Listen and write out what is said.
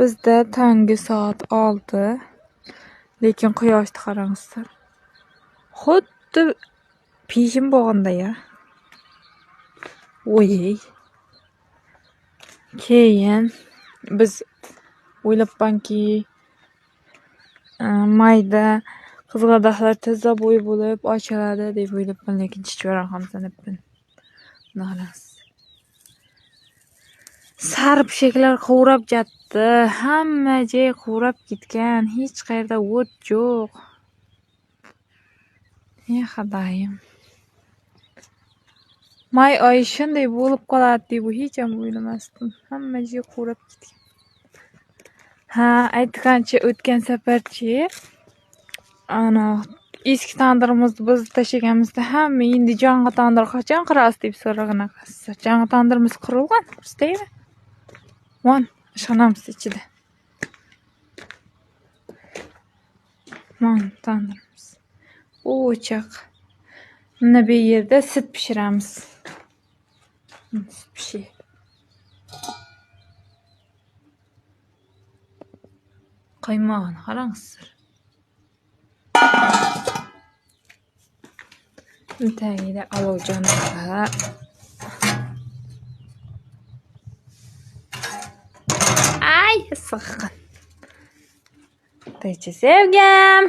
Bizda tonggi soat 6. Lekin quyoshni qarangizlar. Xuddi peshim bo'lganda ya. Voy. Keyin biz o'ylabmanki mayda qizg'aldoqlar tezda bo'y bo'lib ochiladi deb o'ylabman, lekin chichvaran ham sanabman. Qarangz. Sarpishaklar qurab jatdi. Hamma joy qurab ketgan. Hech qayerda o't yo'q. Ey Xudoyim. May oyi shunday bo'lib qoladi deb hech ham o'ylamasdim. Hamma joy qurab ketgan. Ha, aytgancha o'tgan safarchi ana eski tandirimizni biz tashlaganimizda hamma endi jangi tandir qachon qirasiz deb so'ragan ekansiz. Jangi tandirimiz qurilgan, bizdaymi? Mon, ishxonamiz ichida. Mon tandirimiz. O'choq. Mana bu yerda sut pishiramiz. Sut pishir. Qaymog'ini qarangizlar. Tagida olovjonlar. Ay, issiq. Taychi sevgim.